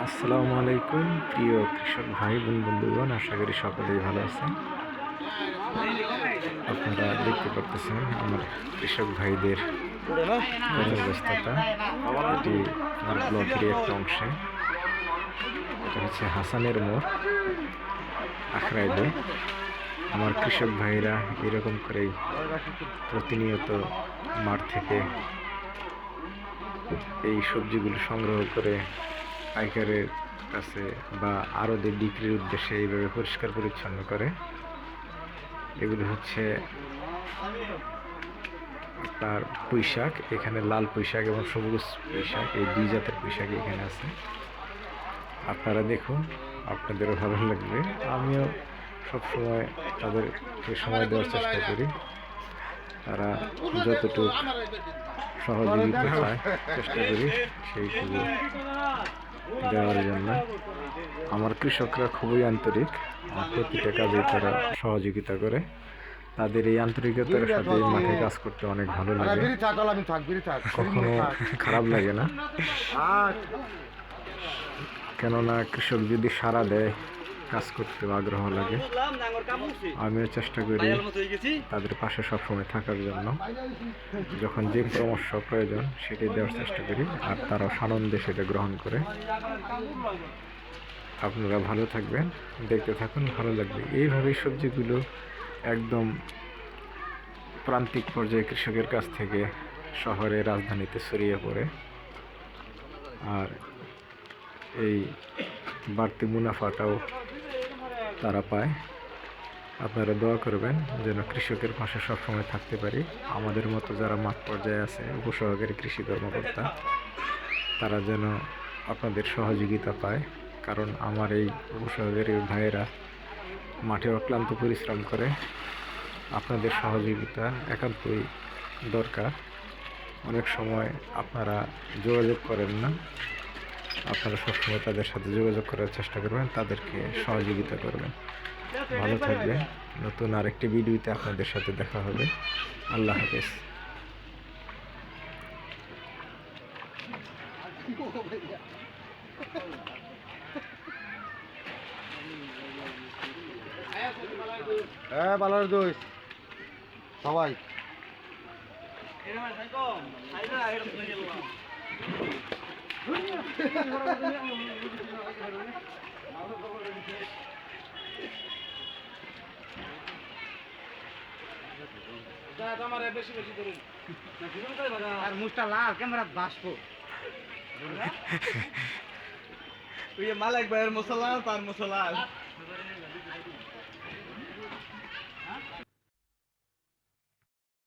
আসসালামু আলাইকুম প্রিয় কৃষক ভাই বোন বন্ধুগণ, আশা করি সকলেই ভালো আছেন। আপনারা দেখতে পারতেছেন আমার কৃষক ভাইদের কর্মব্যস্ততা। এটি আমার ব্লগেরই একটা অংশে। এটা হচ্ছে হাসানের মোড়, আখড়াইলে। আমার কৃষক ভাইরা এরকম করেই প্রতিনিয়ত মাঠ থেকে এই সবজিগুলো সংগ্রহ করে পাইকারের কাছে বা আড়তে বিক্রির উদ্দেশ্যে এইভাবে পরিষ্কার পরিচ্ছন্ন করে। এগুলো হচ্ছে আপনার পুঁইশাক, এখানে লাল পুঁইশাক এবং সবুজ পুঁইশাক, এই দুই জাতের পুঁইশাক এখানে আছে। আপনারা দেখুন, আপনাদেরও ভালো লাগবে। আমিও সবসময় তাদেরকে সময় দেওয়ার চেষ্টা করি। তারা যতটুকু সহযোগিতা চায় চেষ্টা করি সেইটুকু দেওয়ার জন্য। আমার কৃষকরা খুবই আন্তরিক, আমার প্রতিটা কাজে তারা সহযোগিতা করে। তাদের এই আন্তরিকতার সাথে মাঠে কাজ করতে অনেক ভালো লাগে, কখনো খারাপ লাগে না। কেননা কৃষক যদি সাড়া দেয়, কাজ করতে আগ্রহ লাগে। আমিও চেষ্টা করি তাদের পাশে সবসময় থাকার জন্য। যখন যে পরামর্শ প্রয়োজন সেটি দেওয়ার চেষ্টা করি, আর তারাও সানন্দে সেটা গ্রহণ করে। আপনারা ভালো থাকবেন, দেখতে থাকুন, ভালো লাগবে। এইভাবেই সবজিগুলো একদম প্রান্তিক পর্যায়ে কৃষকের কাছ থেকে শহরে, রাজধানীতে ছড়িয়ে পড়ে। আর এই বাড়তি মুনাফাটাও তারা পায়। আপনারা দোয়া করবেন যেন কৃষকের পাশে সবসময় থাকতে পারি। আমাদের মতো যারা মাঠ পর্যায়ে আছে, উপসহকারী কৃষি কর্মকর্তা, তারা যেন আপনাদের সহযোগিতা পায়। কারণ আমার এই উপসহকারী ভাইয়েরা মাঠে অক্লান্ত পরিশ্রম করে। আপনাদের সহযোগিতা একান্তই দরকার। অনেক সময় আপনারা যোগাযোগ করেন না, আপনারা সবসময় তাদের সাথে যোগাযোগ করার চেষ্টা করবেন, তাদেরকে সহযোগিতা করবেন। ভালো থাকবেন। নতুন আরেকটি ভিডিওতে আপনাদের সাথে দেখা হবে। আল্লাহ হাফেজ। হ্যাঁ, বালার দোষ সবাই আর মুখটা লাল, ক্যামেরা বাসবো। মালিক ভাইয়ের মশলা, তার মশলা